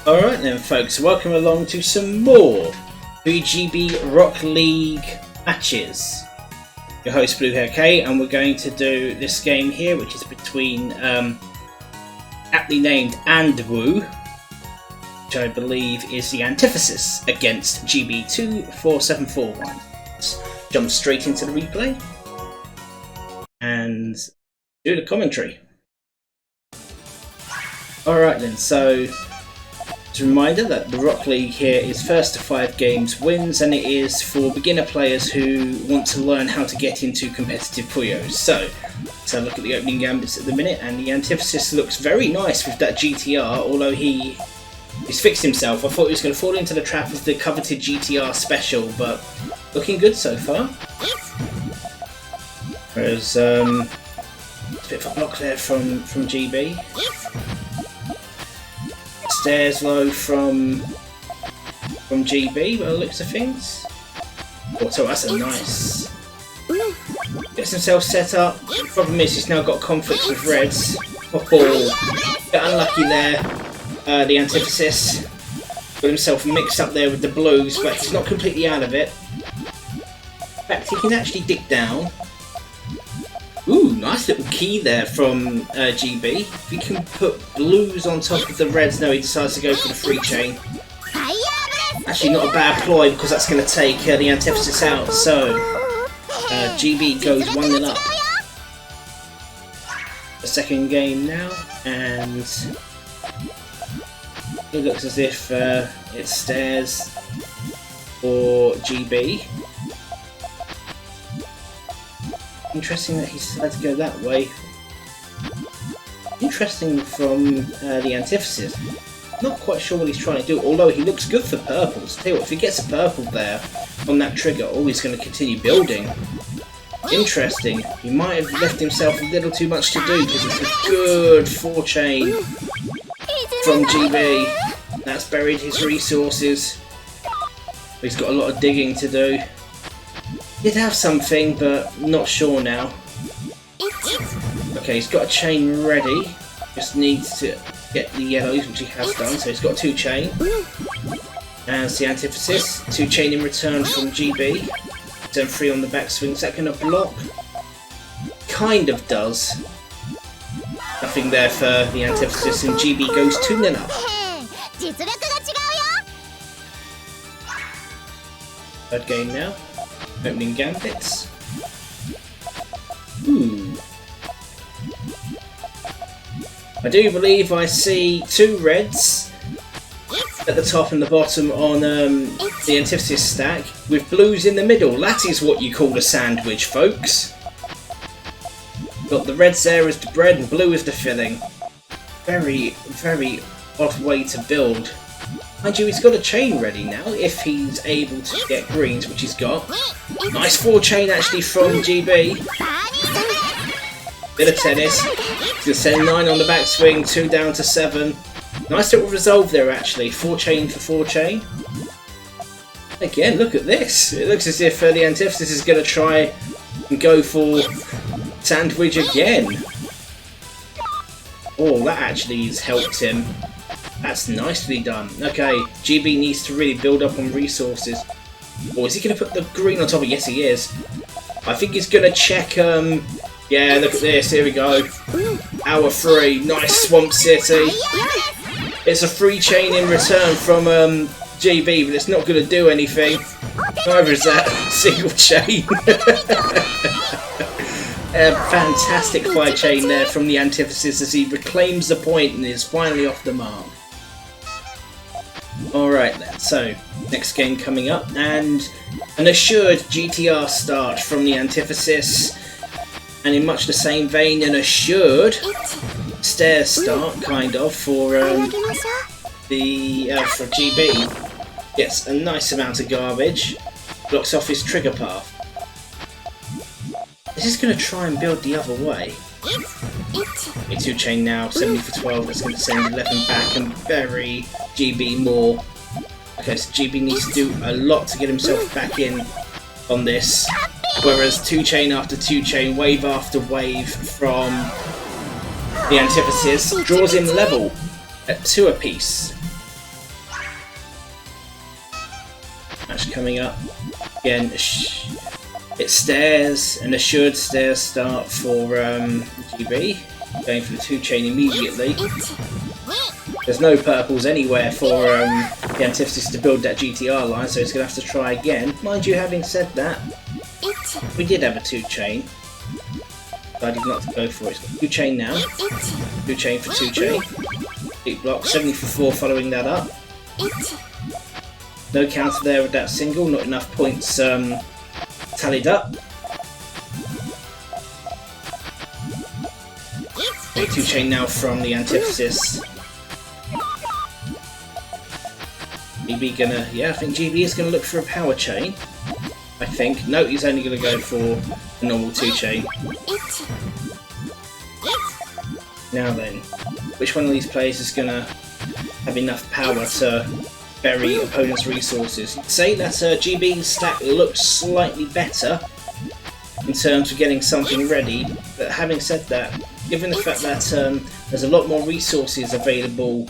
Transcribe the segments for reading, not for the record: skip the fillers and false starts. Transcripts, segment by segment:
Alright then folks, welcome along to some more PuyoGB Rock League matches. Your host PuyoGB, and we're going to do this game here, which is between aptly named And Woo, which I believe is the Antithesis, against GB24741. Let's jump straight into the replay and do the commentary. Alright then, so just a reminder that the Rock League here is first to 5 games wins, and it is for beginner players who want to learn how to get into competitive Puyos. So let's have a look at the opening gambits at the minute, and the Antithesis looks very nice with that GTR, although he's fixed himself. I thought he was going to fall into the trap of the coveted GTR special, but looking good so far. Whereas a bit of a block there from GB. Stairs low from GB, by the looks of things. Oh, so that's a nice. Gets himself set up. Problem is he's now got conflicts with reds. Oh, got unlucky there. The Antithesis got himself mixed up there with the blues, but he's not completely out of it. In fact, he can actually dig down. Ooh, nice little key there from GB. If he can put blues on top of the reds, no, he decides to go for the free chain. Actually, not a bad ploy, because that's going to take the Antithesis out. So GB goes 1-0 up. The second game now, and it looks as if it's stairs for GB. Interesting that he decided to go that way. Interesting from the Antithesis. Not quite sure what he's trying to do, although he looks good for purples. Tell you what, if he gets a purple there on that trigger, oh, he's going to continue building. Interesting. He might have left himself a little too much to do, because it's a good 4-chain from GB. That's buried his resources. He's got a lot of digging to do. Did have something, but not sure now. Okay, he's got a chain ready. Just needs to get the yellows, which he has done. So he's got a 2-chain. And the Antithesis, 2-chain in return from GB. Turn 3 on the backswing. Is that going to block? Kind of does. Nothing there for the Antithesis, and GB goes 2-0 up. Third game now. Opening gambits. I do believe I see 2 reds at the top and the bottom on the Antithesis stack, with blues in the middle. That is what you call a sandwich, folks. Got the reds there as the bread and blue as the filling. Very, very odd way to build. Mind you, he's got a chain ready now, if he's able to get greens, which he's got. Nice 4-chain actually from GB. Bit of tennis. He's going to send 9 on the backswing, 2 down to 7. Nice little resolve there actually, 4-chain for 4-chain. Again, look at this. It looks as if the Antithesis is going to try and go for sandwich again. Oh, that actually has helped him. That's nicely done. Okay, GB needs to really build up on resources. Or is he going to put the green on top of it? Yes, he is. I think he's going to check... yeah, look at this. Here we go. Hour 3. Nice Swamp City. It's a 3-chain in return from GB, but it's not going to do anything. Neither is that single chain. A fantastic 5-chain there from the Antithesis as he reclaims the point and is finally off the mark. Alright then, so next game coming up, and an assured GTR start from the Antithesis, and in much the same vein, an assured stairs start, kind of, for GB. Gets a nice amount of garbage, blocks off his trigger path. This is going to try and build the other way. A 2-chain now, 70 for 12, that's going to send 11 back and bury GB more. Okay, so GB needs to do a lot to get himself back in on this. Whereas 2-chain after 2-chain, wave after wave from the Antithesis draws him level at 2 apiece. Match coming up. Again, it stares, an assured stairs start for GB. Going for the 2-chain immediately. There's no purples anywhere for the Antithesis to build that GTR line, so it's going to have to try again. Mind you, having said that, we did have a 2-chain. Decided not to go for it. 2-chain now. 2-chain for 2-chain. Deep block, 70 for 4 following that up. No counter there with that single, not enough points tallied up. 2-chain now from the Antithesis. GB gonna, yeah, I think GB is gonna look for a power chain. I think. No, he's only gonna go for a normal 2-chain. Now then, which one of these players is gonna have enough power to bury opponents' resources? You'd say that GB's stack looks slightly better in terms of getting something ready, but having said that, given the fact that there's a lot more resources available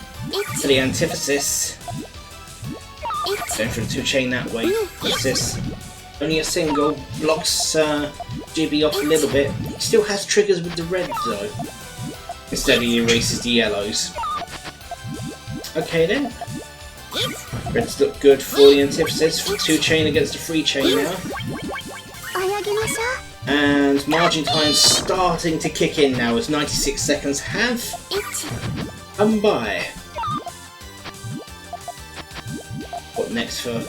to the Antithesis, going for the 2-chain that way. This only a single, blocks GB off a little bit. He still has triggers with the red though. Instead he erases the yellows. Okay then. Reds look good for the Antithesis. 2-chain against the 3-chain now. And margin time's starting to kick in now as 96 seconds have come by. What next for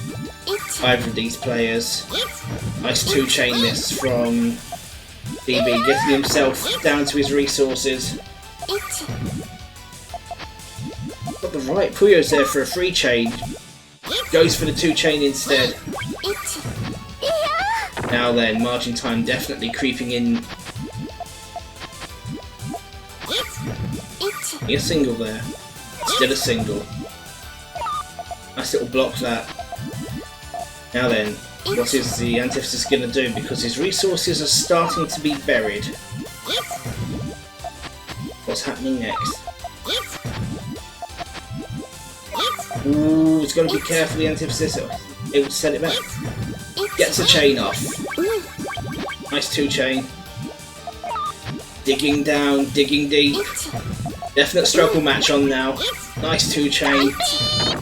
either of these players? Nice 2-chain this from DB, getting himself down to his resources. Got the right Puyo's there for a 3-chain. Goes for the 2-chain instead. Now then, margin time definitely creeping in. A single there. Still a single. Nice little block that. Now then, what is the Antithesis going to do? Because his resources are starting to be buried. What's happening next? Ooh, it's got to be careful, the Antithesis. It would set it back. Gets a chain off. Nice 2-chain. Digging down, digging deep. Definite struggle match on now. Nice 2-chain.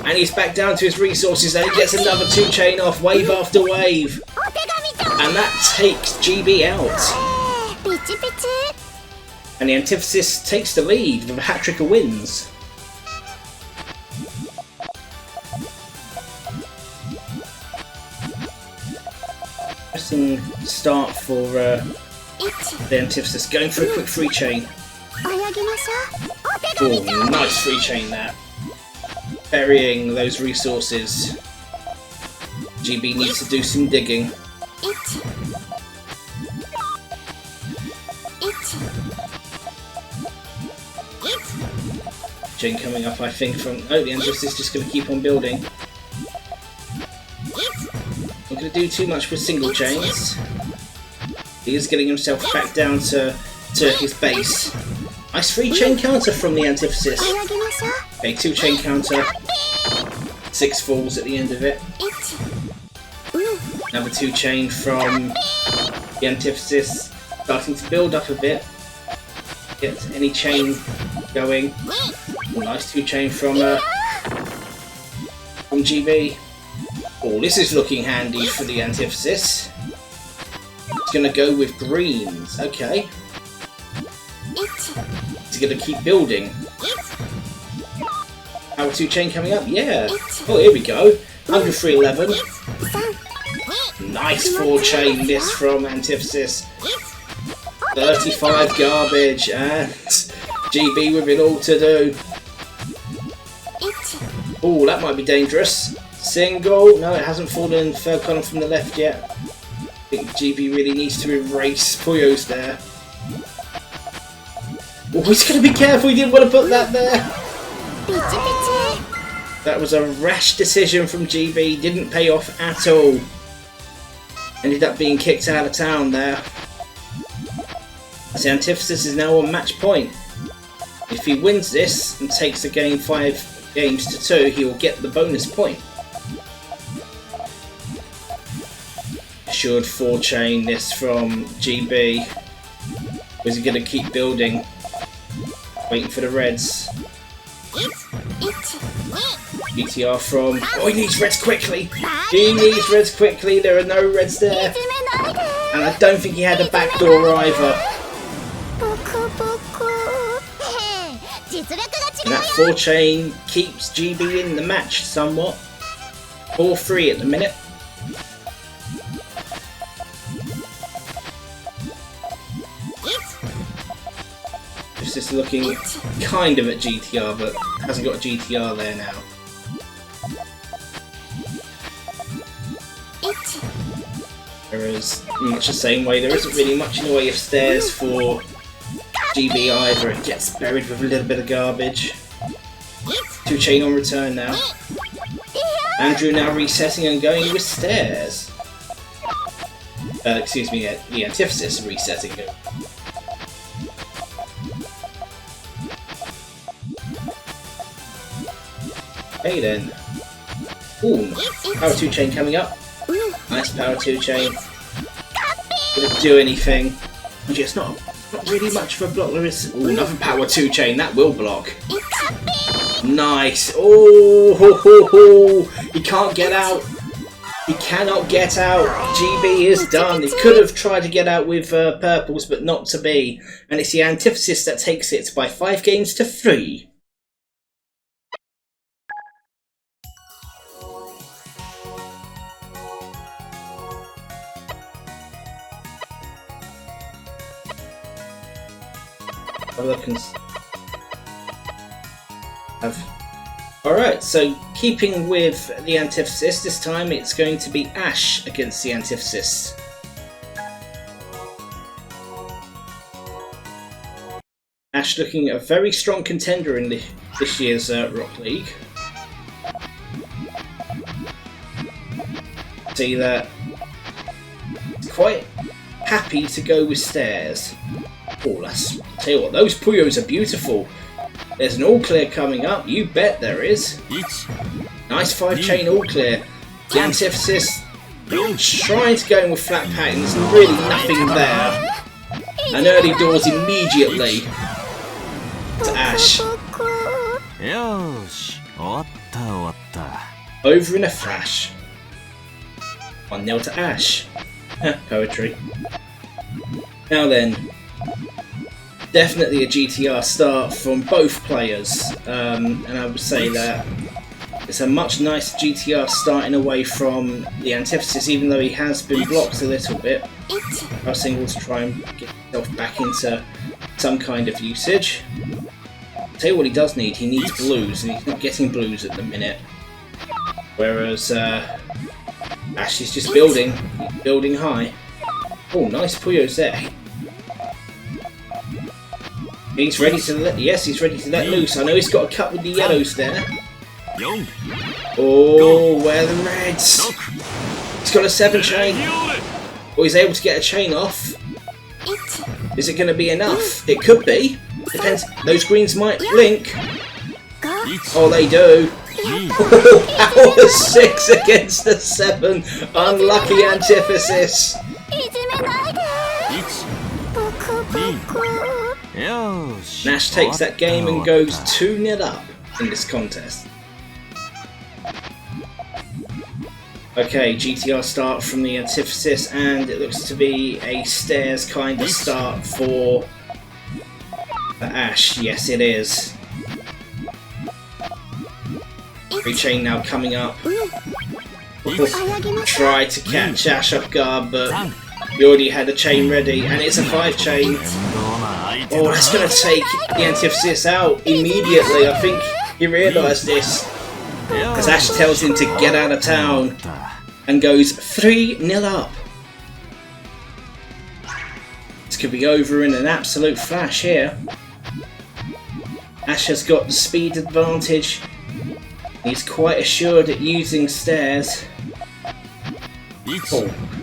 And he's back down to his resources and he gets another 2-chain off, wave after wave. And that takes GB out. And the Antithesis takes the lead with a hat-trick of wins. Interesting start for the Antithesis, going for a quick 3-chain. Oh, nice 3-chain there. Burying those resources. GB needs to do some digging. Chain coming up, I think, from... Oh, the Antithesis is just going to keep on building. Not going to do too much with single chains. He is getting himself back down to his base. Nice 3-chain counter from the Antithesis. Okay, 2-chain counter. 6 falls at the end of it. Another 2-chain from the Antithesis. Starting to build up a bit. Get any chain going. Oh, nice 2-chain from GB. Oh, this is looking handy for the Antithesis. It's going to go with greens. Okay. It's going to keep building. Power 2-chain coming up? Yeah. Oh, here we go. 103.11. Nice 4-chain this from Antithesis. 35 garbage and GB with it all to do. Oh, that might be dangerous. Single. No, it hasn't fallen. Third column from the left yet. I think GB really needs to erase Puyo's there. Oh, he's going to be careful. He didn't want to put that there. That was a rash decision from GB. Didn't pay off at all. Ended up being kicked out of town there. As the Antithesis is now on match point. If he wins this and takes the game 5 games to 2, he will get the bonus point. assured 4-chain this from GB. Or is he going to keep building? Waiting for the reds. BTR from... Oh, he needs reds quickly! He needs reds quickly, there are no reds there. And I don't think he had a backdoor either. And that 4-chain keeps GB in the match somewhat. 4-3 at the minute. Just looking kind of at GTR, but hasn't got a GTR there now. Whereas, much the same way, there isn't really much in the way of stairs for GB either. It gets buried with a little bit of garbage. 2-chain on return now. Andrew now resetting and going with stairs. Excuse me, the Antithesis resetting it. Okay then. Ooh, power 2-chain coming up. Nice power 2-chain. Gonna do anything. Actually, it's not really much of a block. There is. Ooh, another power 2-chain. That will block. Nice. Oh, ho, ho, ho. He can't get out. He cannot get out. GB is done. He could have tried to get out with purples, but not to be. And it's the Antithesis that takes it by 5 games to 3. Alright, so keeping with the Antithesis, this time it's going to be Ashe against the Antithesis. Ashe looking a very strong contender in this year's Rock League. See that he's quite happy to go with stairs. Oh, tell you what, those Puyos are beautiful. There's an all-clear coming up, you bet there is. Nice 5-chain all-clear. The Antithesis trying to go in with flat patterns, really nothing there. And early doors immediately to Ashe. Over in a flash. 1-0 to Ashe. Poetry. Now then. Definitely a GTR start from both players, and I would say that it's a much nicer GTR starting away from the Antithesis, even though he has been blocked a little bit. I was single to try and get himself back into some kind of usage. I'll tell you what he does need, he needs blues, and he's not getting blues at the minute. Whereas Ashe is just building high. Oh, nice Puyos there. He's ready to let. Yes, he's ready to let loose. I know he's got a cut with the yellows there. Oh, where are the reds? He's got a 7-chain. Oh, he's able to get a chain off. Is it going to be enough? It could be. Depends. Those greens might blink. Oh, they do. Power 6 against the 7. Unlucky Antithesis. Nash takes that game and goes 2-0 up in this contest. Okay, GTR start from the Antithesis, and it looks to be a stairs kind of start for Ashe. Yes, it is. 3-chain now coming up. Try to catch Ashe off guard, but he already had a chain ready, and it's a 5-chain. Oh, that's going to take the Antithesis out immediately. I think he realised this. As Ashe tells him to get out of town and goes 3-0 up. This could be over in an absolute flash here. Ashe has got the speed advantage. He's quite assured at using stairs.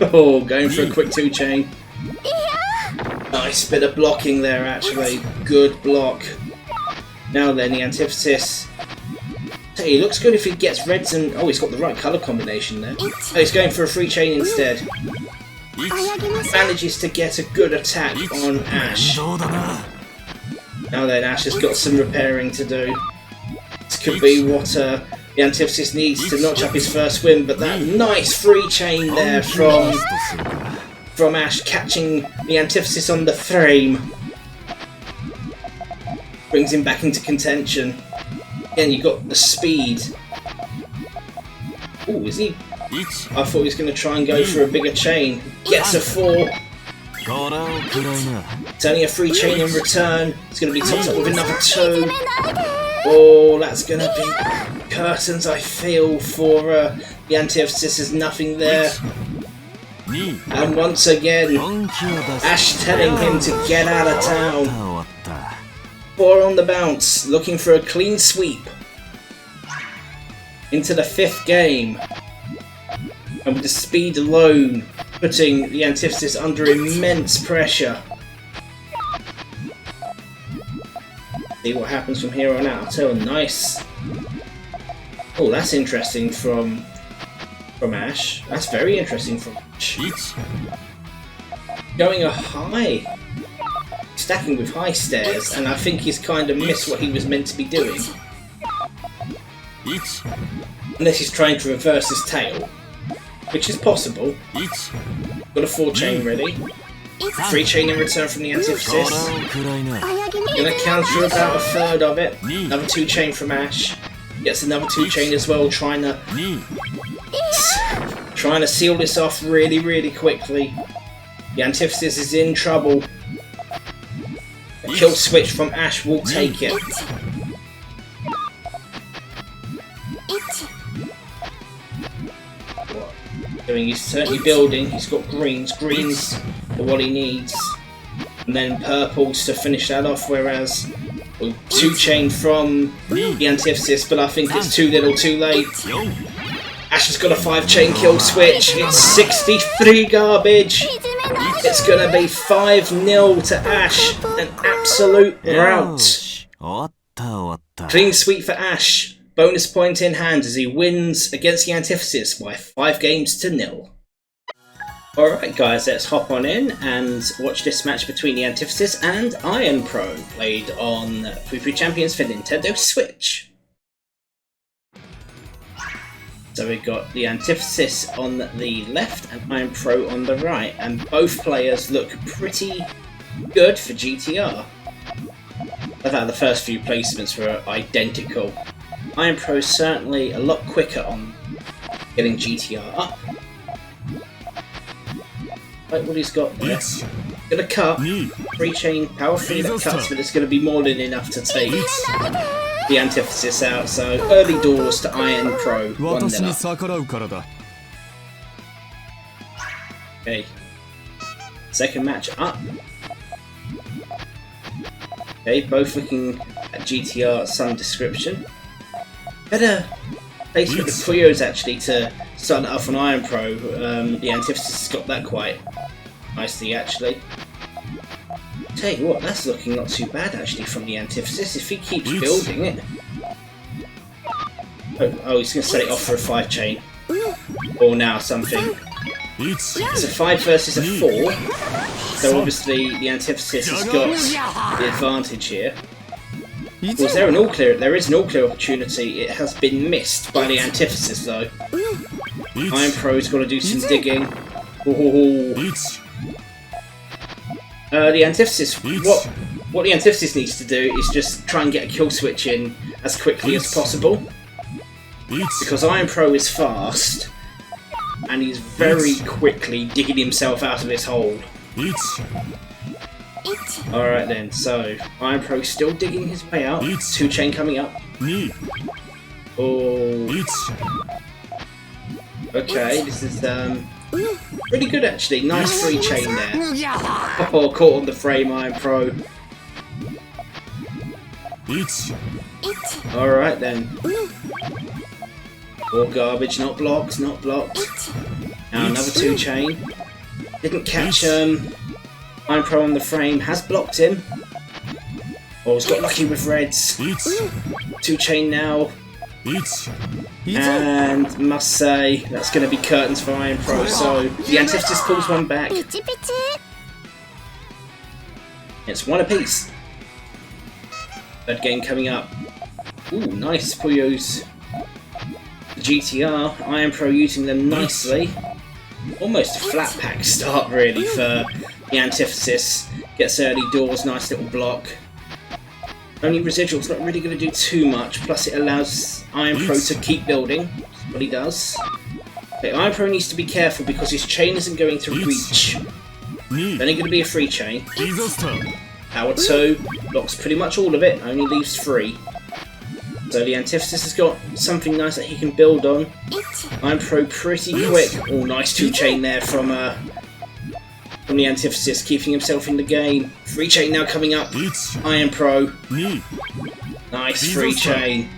Oh, going for a quick 2-chain. Nice bit of blocking there, actually. Good block. Now then, the Antithesis. He looks good if he gets reds and... Oh, he's got the right colour combination there. Oh, he's going for a 3-chain instead. Manages to get a good attack on Ashe. Now then, Ashe has got some repairing to do. This could be what the Antithesis needs to notch up his first win, but that nice free chain there from Ashe, catching the Antithesis on the frame, brings him back into contention. Again, you got the speed. Oh, is he? I thought he was going to try and go for a bigger chain. Gets a 4. It's only a free chain in return. It's going to be topped up with another 2. Oh, that's going to be curtains, I feel, for the Antithesis. There's nothing there. And once again, Ashe telling him to get out of town. 4 on the bounce, looking for a clean sweep into the 5th game. And with the speed alone, putting the Antithesis under immense pressure. See what happens from here on out. So nice. Oh, that's interesting from Ashe. That's very interesting from Ashe. Going a high, stacking with high stairs, and I think he's kind of missed what he was meant to be doing. Unless he's trying to reverse his tail, which is possible. Got a 4 chain ready. 3 chain in return from the Antithesis. Gonna counter about a third of it. Another 2 chain from Ashe. Gets another 2 chain as well, trying to seal this off really, really quickly. The Antithesis is in trouble. A kill switch from Ashe will take it. He's certainly building. He's got greens for what he needs, and then purples to finish that off. Whereas 2 chain from the Antithesis, but I think it's too little, too late. Ashe has got a 5 chain kill switch. It's 63 garbage. It's gonna be 5-0 to Ashe. An absolute rout. Clean sweep for Ashe. Bonus point in hand as he wins against the Antithesis by 5-0. Alright guys, let's hop on in and watch this match between the Antithesis and Iron Pro, played on Puyo Puyo Champions for Nintendo Switch. So we've got the Antithesis on the left and Iron Pro on the right, and both players look pretty good for GTR. I thought the first few placements were identical. Iron Pro is certainly a lot quicker on getting GTR up. Like what he's got there. Gonna cut. 3 chain power 3 that cuts, but it's gonna be more than enough to take the Antithesis out. So early doors to Iron Pro. 1-0 up. Okay. Second match up. Okay, both looking at GTR some description. Better place with the Puyos actually to start it off on Iron Pro. The Antithesis has got that quite nicely actually. Tell you what, that's looking not too bad actually from the Antithesis if he keeps building it. Oh, he's going to set it off for a 5 chain. Or now something. It's a 5 versus a 4. So obviously the Antithesis has got the advantage here. Was there an all-clear? There is an all-clear opportunity. It has been missed by the Antithesis though. Iron Pro's got to do some digging. The Antithesis, what the Antithesis needs to do is just try and get a kill switch in as quickly as possible. Because Iron Pro is fast, and he's very quickly digging himself out of his hole. Alright then, so Iron Pro still digging his way out. 2 chain coming up. Oh. Okay, this is pretty good actually. Nice 3 chain there. Oh, caught on the frame, Iron Pro. Alright then. More garbage, not blocked, not blocked. Now another 2 chain. Didn't catch Iron Pro on the frame, has blocked him. Oh, he's got lucky with reds. 2 chain now. And must say, that's going to be curtains for Iron Pro, so the Antithesis pulls one back. It's one apiece. Third game coming up. Ooh, nice Puyo's GTR. Iron Pro using them nicely. Almost a flat pack start really for the Antithesis. Gets early doors, nice little block. Only residual's not really going to do too much, plus it allows Iron Pro to keep building. That's what he does. Okay, Iron Pro needs to be careful because his chain isn't going to reach. It's only going to be a free chain. Power 2 blocks pretty much all of it, only leaves 3. So the Antithesis has got something nice that he can build on. Iron Pro pretty quick. Oh, nice 2-chain there from the Antithesis, keeping himself in the game. 3-chain now coming up. Iron Pro. Nice 3-chain.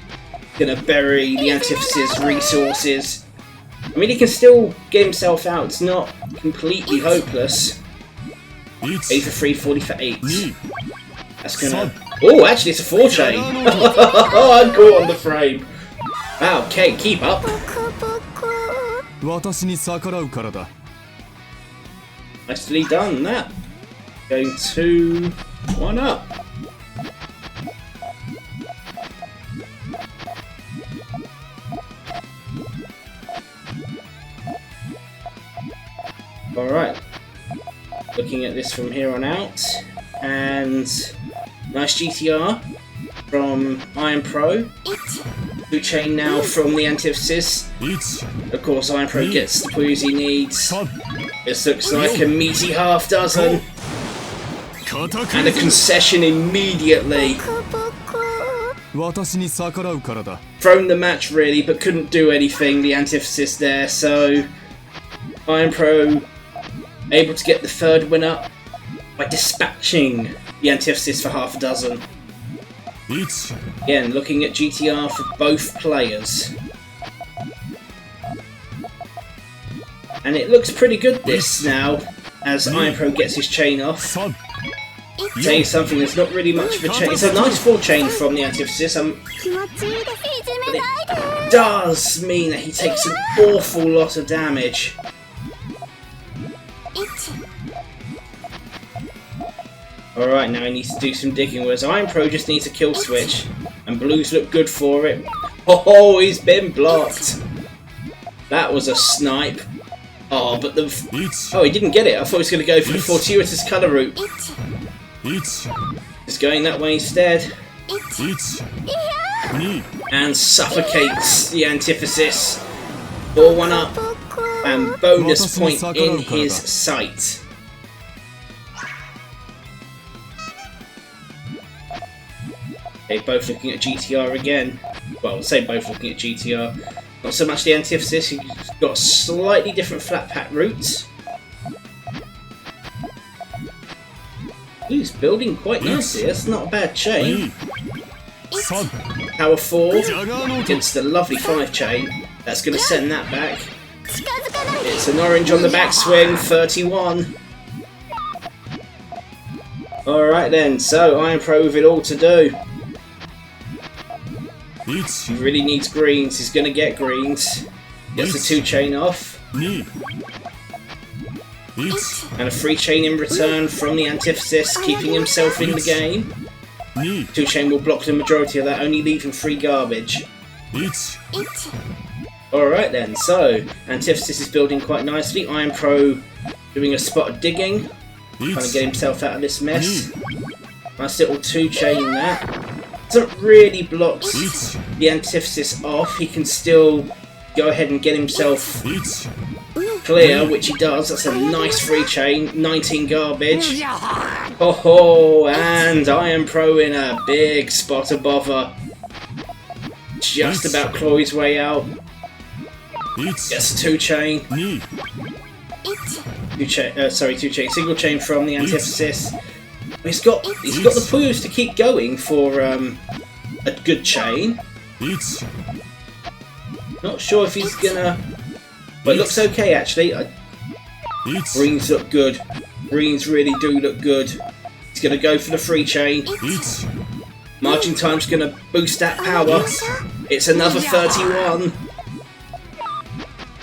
Gonna bury the Antithesis resources. I mean, he can still get himself out. It's not completely hopeless. 8 for 3, 40 for 8. That's gonna... Oh, actually it's a 4-chain. Oh, I'm caught on the frame. Wow, okay, keep up. Nicely done, that. Going 2-1 up. Alright. Looking at this from here on out. And nice GTR from Iron Pro. 2-chain now from the Antithesis. Of course, Iron Pro gets the Puyos he needs. This looks like a meaty half dozen. And a concession immediately. Thrown the match really, but couldn't do anything, the Antithesis there. So, Iron Pro able to get the third win up by dispatching the Antithesis for half a dozen. Again, looking at GTR for both players. And it looks pretty good this now, as Iron Pro gets his chain off. Saying something that's not really much of a chain. It's a nice 4-chain from the Antithesis, but it does mean that he takes an awful lot of damage. Alright, now he needs to do some digging, whereas Iron Pro just needs a kill switch. And blues look good for it. Oh, he's been blocked! That was a snipe. Oh, but the... Oh, he didn't get it. I thought he was going to go for the fortuitous colour route. He's going that way instead. And suffocates the Antithesis. 4-1 up. And bonus point in his sight. Okay, both looking at GTR again. Well, I'll say both looking at GTR. Not so much the Antithesis, he's got a slightly different flat pack route. He's building quite nicely, that's not a bad chain. Power 4 against the lovely 5-chain. That's going to send that back. It's an orange on the backswing, 31. Alright then, so Iron Pro with it all to do. He really needs greens, he's going to get greens. Gets the 2-chain off. And a 3-chain in return from the Antithesis, keeping himself in the game. 2-chain will block the majority of that, only leaving 3 garbage. Alright then, so Antithesis is building quite nicely. Iron Pro doing a spot of digging, trying to get himself out of this mess. Nice little 2-chain that. Doesn't really block the Antithesis off, he can still go ahead and get himself clear, which he does. That's a nice 3-chain, 19 garbage. Oh, and Iron Pro in a big spot of bother. Just about claw his way out. Gets a 2-chain. 2-chain, single chain from the Antithesis. He's got the Puyos to keep going for a good chain. Not sure if he's gonna... But it looks okay actually. Greens look good. Greens really do look good. He's gonna go for the 3-chain. Marching time's gonna boost that power. It's another 31.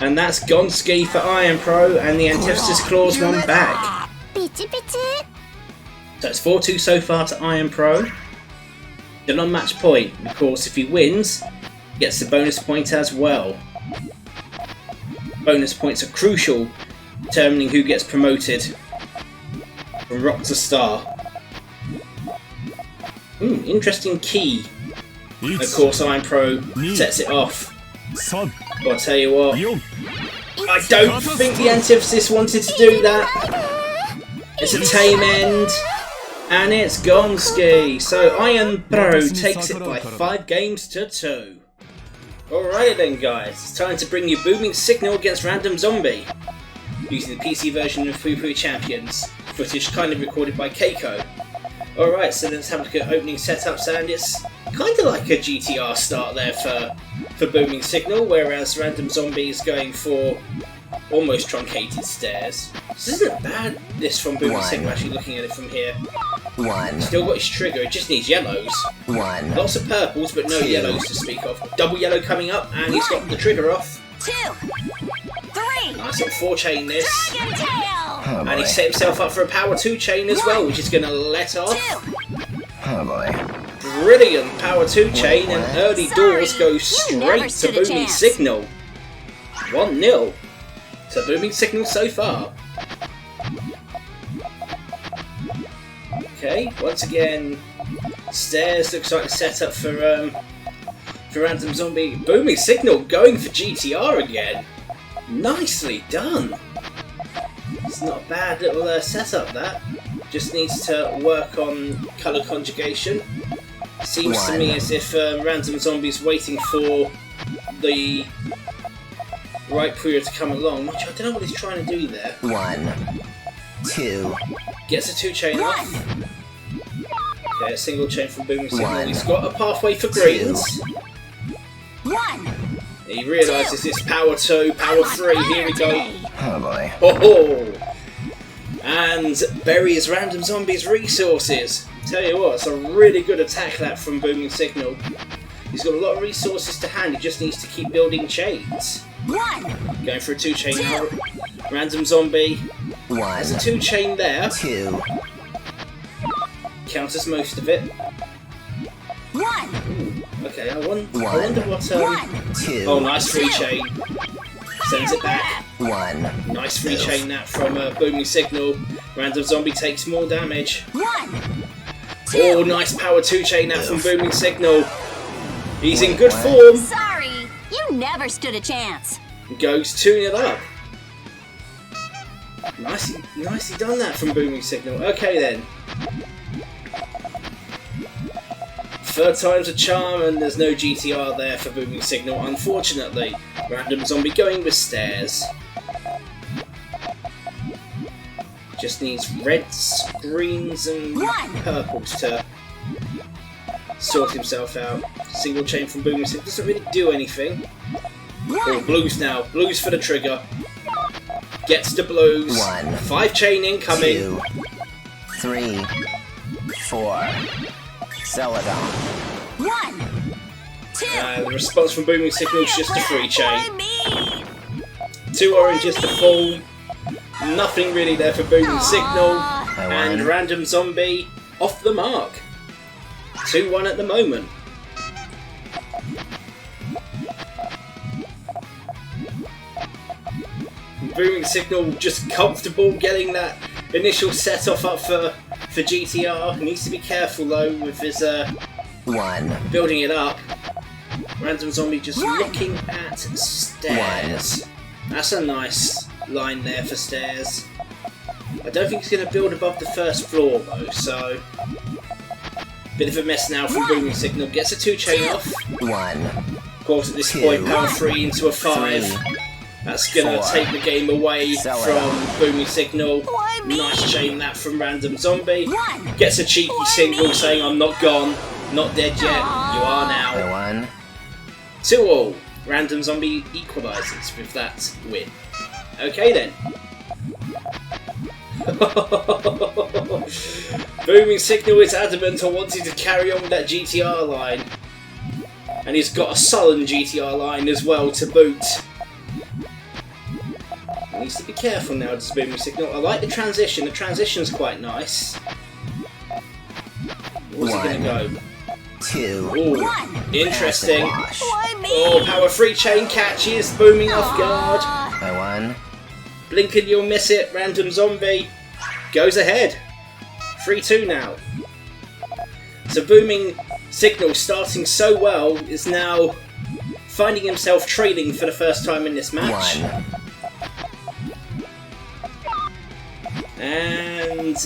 And that's Gonski for Iron Pro, and the Antithesis claws one back. So it's 4-2 so far to Iron Pro. Still on match point. Of course, if he wins, he gets the bonus point as well. Bonus points are crucial, determining who gets promoted from Rock to Star. Interesting key. Of course, Iron Pro sets it off. But I'll tell you what, I don't think the Antithesis wanted to do that. It's a tame end, and it's Gonski. So Iron Pro takes it by 5 games to 2. Alright then guys, it's time to bring you Booming Signal against RandomZombie, using the PC version of Puyo Puyo Champions, footage kindly recorded by Keiko. Alright, so let's have a look at opening setups, and it's kind of like a GTR start there for Booming Signal, whereas RandomZombie is going for almost truncated stairs. This isn't bad, this from Booming Signal, actually looking at it from here. Still got his trigger, it just needs yellows. Lots of purples, but no yellows to speak of. Double yellow coming up, and he's got the trigger off. 2, 3. Nice little 4 chain this. And he set himself up for a power 2 chain as well, which is going to let off. Brilliant power 2 chain, and early doors go straight to Booming Signal. 1-0 to Booming Signal so far. Okay, once again, stairs looks like a setup for RandomZombie. Booming Signal going for GTR again. Nicely done. It's not a bad little setup, that. Just needs to work on colour conjugation. Seems to me as if RandomZombie's waiting for the right Puyo to come along, which I don't know what he's trying to do there. 1, 2. Gets a 2 chain off. Okay, a single chain from Booming Signal. He's got a pathway for greens. 1. He realises it's power 2, power 3, here we go. Oh boy. Oh! And buries RandomZombie's resources. Tell you what, it's a really good attack that from Booming Signal. He's got a lot of resources to hand, he just needs to keep building chains. 1. Going for a 2 chain now. RandomZombie. 1. There's a 2 chain there. 2. Counters most of it. 1. Okay, I wonder what... 2. Oh, nice 3 chain. Sends it back. 1. Nice 3 chain that from Booming Signal. RandomZombie takes more damage. 1. Oh, nice power 2 chain that from Booming Signal. He's in good form. Sorry, you never stood a chance. Goes 2-0 up. Nicely done that from Booming Signal. Okay then. Third time's a charm, and there's no GTR there for Booming Signal, unfortunately. RandomZombie going with stairs. Just needs reds, greens, and purples to sort himself out. Single chain from Booming Signal doesn't really do anything. Oh, blues now. Blues for the trigger. Gets the blues. 5 chain incoming. 2, 3, 4. Celadon. 1, 2. The response from Booming Signal is just a 3 chain. 2 oranges to fall. Nothing really there for Booming Signal. And RandomZombie off the mark. 2-1 at the moment. Booming Signal just comfortable getting that initial set off up for GTR. Needs to be careful though with his building it up. RandomZombie just looking at stairs. That's a nice line there for stairs. I don't think he's going to build above the first floor though, so bit of a mess now from Booming Signal. Gets a 2 chain off. Of course at this point power 3 into a 5. That's going to take the game away from Booming Signal. Nice chain that from RandomZombie. Gets a cheeky single saying I'm not gone, not dead yet, you are now. 2-2. RandomZombie equalises with that win. Okay then. Booming Signal is adamant on wanting to carry on with that GTR line. And he's got a sullen GTR line as well to boot. Needs to be careful now, this booming signal. I like the transition. The transition's quite nice. Where's it going to go? 2. Ooh, interesting. Oh, power 3 chain catches, booming off guard. By 1. Blink and you'll miss it. RandomZombie goes ahead. 3-2 now. So booming signal starting so well is now finding himself trailing for the first time in this match. 1. And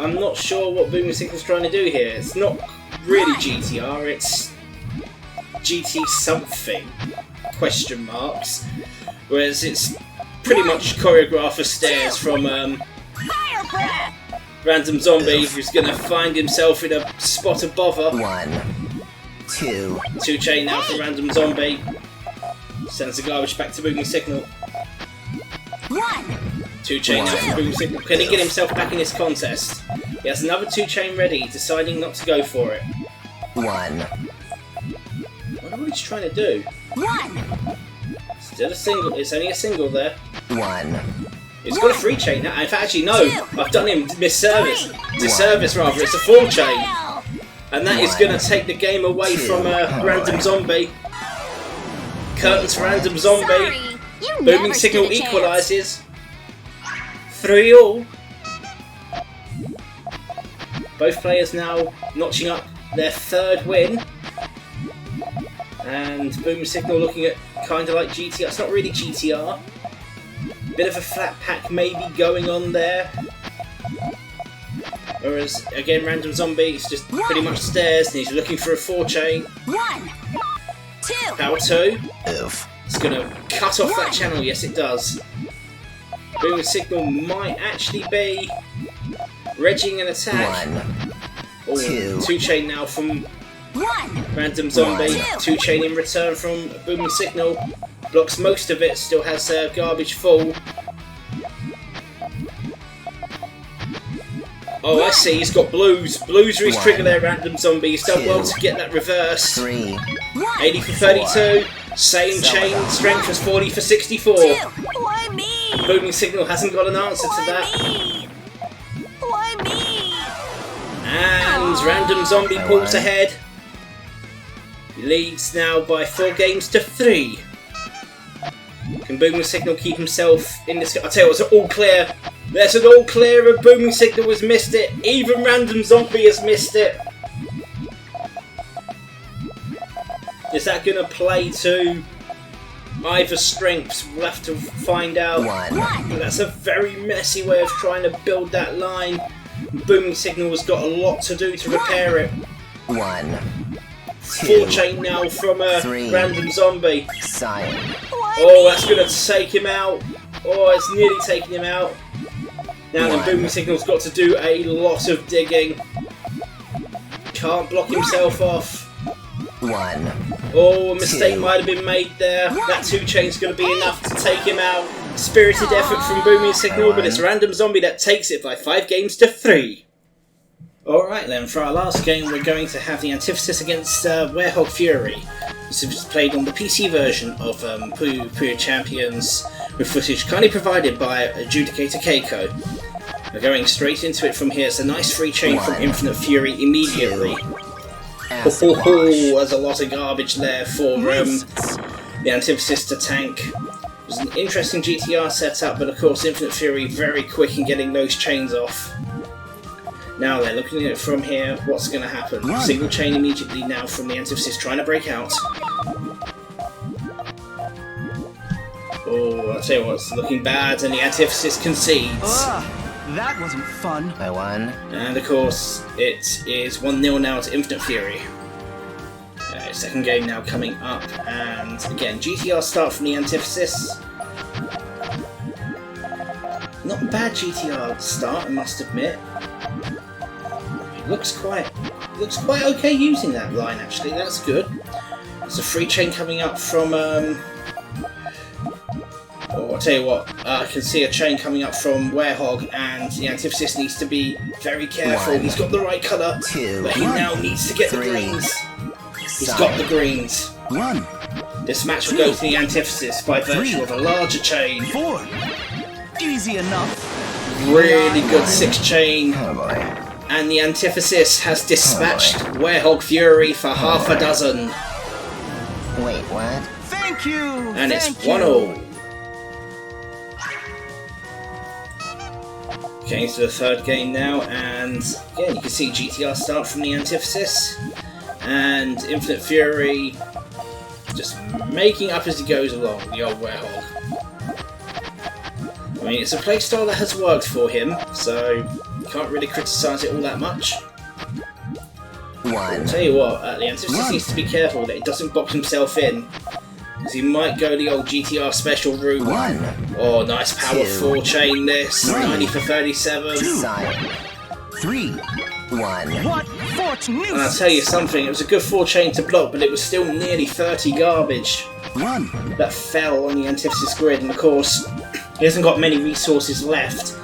I'm not sure what booming signal's trying to do here. It's not really GTR, it's GT something, question marks, whereas it's pretty much choreographer stairs from RandomZombie, who's going to find himself in a spot of bother. 1, 2. 2 chain now from RandomZombie. Sends the garbage back to booming signal. 2 chain now from booming signal. Can he get himself back in this contest? He has another 2 chain ready, deciding not to go for it. 1. I wonder what he's trying to do. Still a single. It's only a single there. 1. He's got a 3 chain now. In fact, actually, no. I've done him disservice. Disservice, rather. It's a 4 chain. And that is going to take the game away from RandomZombie. Curtains for RandomZombie. Booming signal equalises. 3-all. Both players now notching up their 3rd win. And booming signal looking at kind of like GTR. It's not really GTR. Bit of a flat pack maybe going on there. Whereas, again, RandomZombie is just pretty much stairs and he's looking for a 4 chain. 1, 2. Power 2. Oof. It's going to cut off that channel. Yes, it does. Booming signal might actually be regging an attack. 1, 2 chain now from RandomZombie. 2 chain in return from booming signal. Blocks most of it, still has garbage full. Oh, I see, he's got blues. Blues are his trigger there, RandomZombie. He's done well to get that reverse. 3. 80 for 32. Same chain strength as 40 for 64. Why me? Booming signal hasn't got an answer to that. Why me? And RandomZombie pulls ahead. He leads now by 4 games to 3. Can booming signal keep himself in this? I tell you what, it's all clear. There's an all clear, and booming signal has missed it. Even RandomZombie has missed it. Is that going to play to either strengths? We'll have to find out. 1. But that's a very messy way of trying to build that line. Booming signal has got a lot to do to repair it. 1, 4 chain now from RandomZombie. Sign. Oh, that's going to take him out. Oh, it's nearly taking him out. Now the booming signal's got to do a lot of digging. Can't block himself off. 1. Oh, a mistake might have been made there. That 2 chain's going to be enough to take him out. Spirited effort from booming signal, but it's RandomZombie that takes it by 5 games to 3. Alright then, for our last game we're going to have the Antithesis against WerehogFury. This is played on the PC version of Puyo Puyo Champions, with footage kindly provided by Adjudicator Keiko. We're going straight into it from here. It's a nice 3 chain from Infinite Fury immediately. There's a lot of garbage there for the Antithesis to tank. It was an interesting GTR setup, but of course Infinite Fury very quick in getting those chains off. Now they're looking at it from here, what's going to happen? Single chain immediately now from the Antithesis trying to break out. Oh, I'll tell you what, it's looking bad, and the Antithesis concedes. That wasn't fun. By 1. And of course, it is 1-0 now to Infinite Fury. Second game now coming up, and again, GTR start from the Antithesis. Not a bad GTR start, I must admit. Looks quite okay using that line actually. That's good. There's a 3 chain coming up from. Oh, I'll tell you what. I can see a chain coming up from Werehog, and the Antithesis needs to be very careful. 1, He's got the right colour, 2, but he now needs to get the 3. greens. He's got the greens. 1. This match will go to the Antithesis by virtue of a larger chain. 4. Easy enough. Really good 6 chain. Oh boy. And the Antithesis has dispatched WerehogFury for half a dozen. Wait, what? Thank you. And it's Thank you. 1-0. Okay, into the third game now, and again you can see GTR start from the Antithesis, and Infinite Fury just making up as he goes along, the old Werehog. I mean, it's a playstyle that has worked for him, so you can't really criticise it all that much. 1. I'll tell you what, the Antithesis needs to be careful that he doesn't box himself in, because he might go the old GTR special route. 1. Oh, nice power 2. 4 chain this, 90 for 37. Silent. 3. 1. What fortune? And I'll tell you something, it was a good 4 chain to block, but it was still nearly 30 garbage 1. that fell on the Antithesis grid, and of course, he hasn't got many resources left,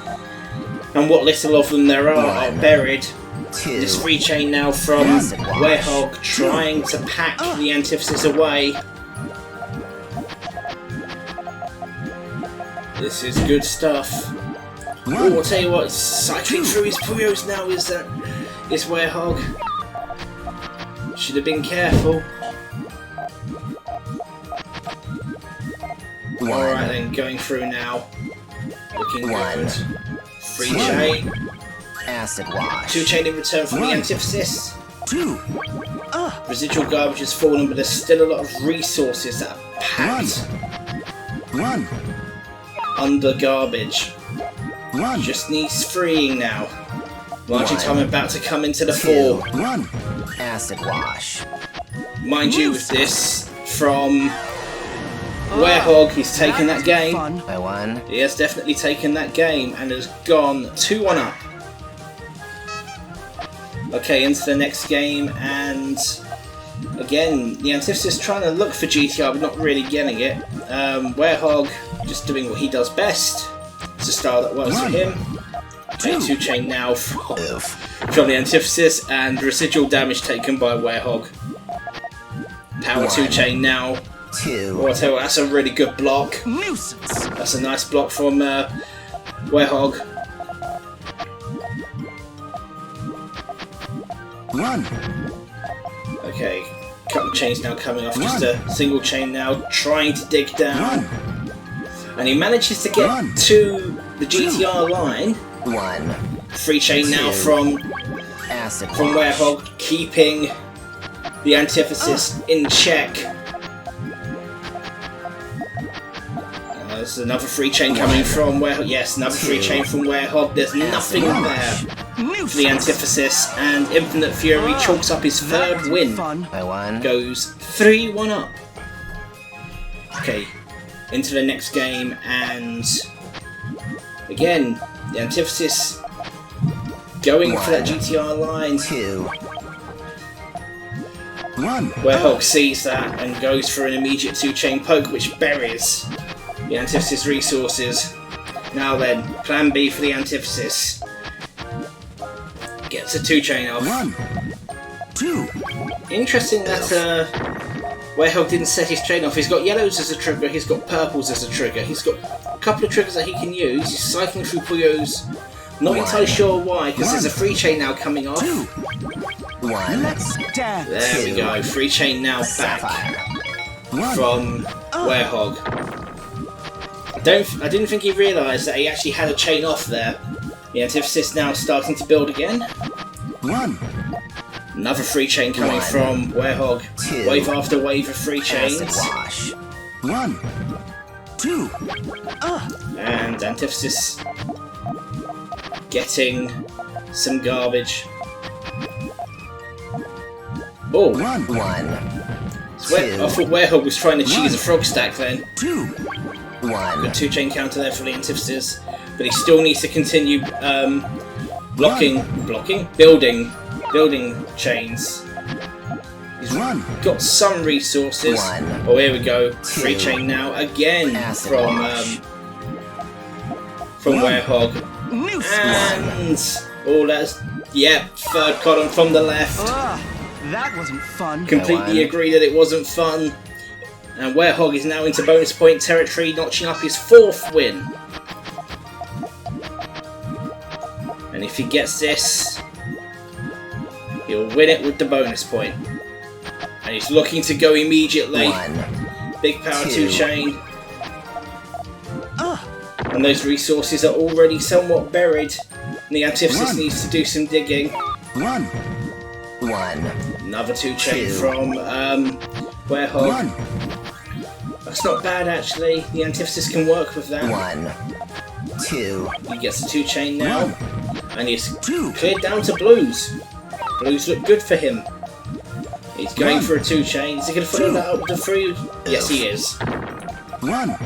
and what little of them there are buried. 2. This 3 chain now from Werehog trying to pack the Antithesis away. This is good stuff. Oh, I'll tell you what, cycling through his Puyos now is Werehog. Should have been careful. 1. Alright then, going through now. Looking 1. good. 3 chain. Acid wash. 2 chain in return from the Antithesis. 2. Residual garbage has fallen, but there's still a lot of resources that are packed 1. under garbage. 1. Just needs freeing now. Marching 1. time about to come into the 4. 1. Acid wash. Mind you, with this from Werehog, he's taken that game. Fun. By 1. He has definitely taken that game and has gone 2-1 up. Okay, into the next game, and again, the Antithesis trying to look for GTR, but not really getting it. Werehog just doing what he does best. It's a style that works for him. Okay, 2 chain now from the Antithesis, and residual damage taken by Werehog. Power 2 chain now. 2. Oh, I tell you what, that's a really good block. Nuisance. That's a nice block from Werehog. 1. Okay, couple of chains now coming off, just a single chain now, trying to dig down. And he manages to get to the GTR line. 1. 3 chain now from Acid Werehog, keeping the Antithesis in check. There's another 3 chain coming from Werehog. Yes, another 3 chain from Werehog. There's nothing there for the Antithesis, and Infinite Fury chalks up his 3rd win. Fun. By 1. Goes 3-1 up. Okay, into the next game, and again, the Antithesis going for that GTR line. 2. 1. Werehog sees that and goes for an immediate 2 chain poke, which buries the Antithesis resources. Now then, plan B for the Antithesis. Gets a 2 chain off. 1. 2. Interesting that Werehog didn't set his chain off. He's got yellows as a trigger, he's got purples as a trigger, he's got a couple of triggers that he can use. He's cycling through Puyos. Not entirely sure why, because there's a 3 chain now coming off. 2. 1. Let's dance. There we go, 3 chain now back Sapphire. 1. from Werehog. I didn't think he realised that he actually had a chain off there. The Antithesis now starting to build again. 1. Another 3 chain coming from Werehog. 2. Wave after wave of 3 Acid chains. wash. 1. 2. And Antithesis getting some garbage. Oh, 1. 1. I thought Werehog was trying to cheese a frog stack then. 2. 1. 2 chain counter there for the Antithesis, but he still needs to continue building chains. He's got some resources. 1. Oh, here we go. 3 2. chain now again Acid from Werehog. And that's 3rd column from the left. That wasn't fun. Completely agree that it wasn't fun. And Werehog is now into bonus point territory, notching up his 4th win. And if he gets this, he'll win it with the bonus point. And he's looking to go immediately. 1, Big power 2 2. chain. And those resources are already somewhat buried. And the Antithesis 1. needs to do some digging. 1, 1, Another 2 chain 2. from Werehog. 1, That's not bad actually. The Antithesis can work with that. 1, 2. He gets a 2 chain now. 1, And he's 2, cleared down to Blues. Blues look good for him. He's going 1, for a 2 chain. Is he going to follow 2. that up with a 3? Yes, he is. 1,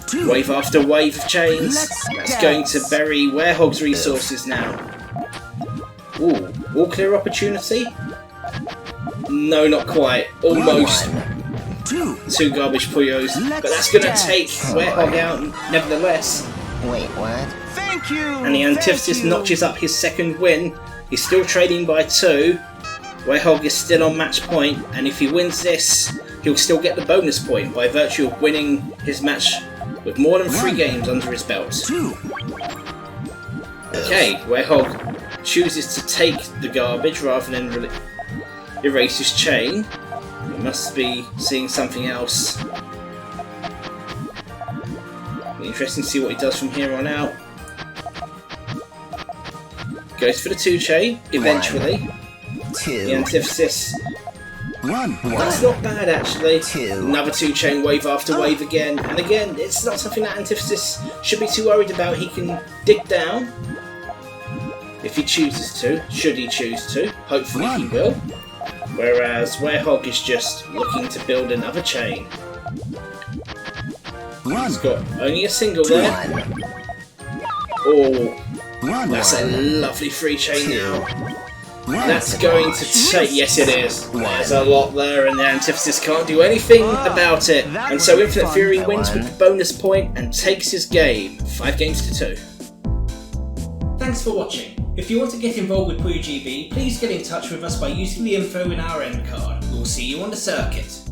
2. Wave after wave of chains. Let's That's dance. going to bury Werehog's resources now. Ooh, all clear opportunity? No, not quite. Almost. 1, 2. 2 garbage Puyos. But that's going to take Werehog out nevertheless. Wait, what? Thank you. And the Antithesis notches up his 2nd win. He's still trading by 2. Werehog is still on match point, and if he wins this, he'll still get the bonus point by virtue of winning his match with more than 3 1, games under his belt. 2. Okay, Werehog chooses to take the garbage rather than erase his chain. He must be seeing something else. Be interesting to see what he does from here on out. Goes for the 2 chain, eventually. 2. The Antithesis. 1, That's not bad actually. 2. Another 2 chain, wave after wave again. And again, it's not something that Antithesis should be too worried about. He can dig down if he chooses to, should he choose to. Hopefully he 1. will. Whereas Werehog is just looking to build another chain. 1, He's got only a single there. 1, Oh, 1, that's a lovely 3 chain now. 1. That's going to take... Yes, it is. There's a lot there, and the Antithesis can't do anything about it. And so Infinite Fury wins with the bonus point and takes his game, 5 games to 2. Thanks for watching. If you want to get involved with PuyoGB, please get in touch with us by using the info in our end card. We'll see you on the circuit.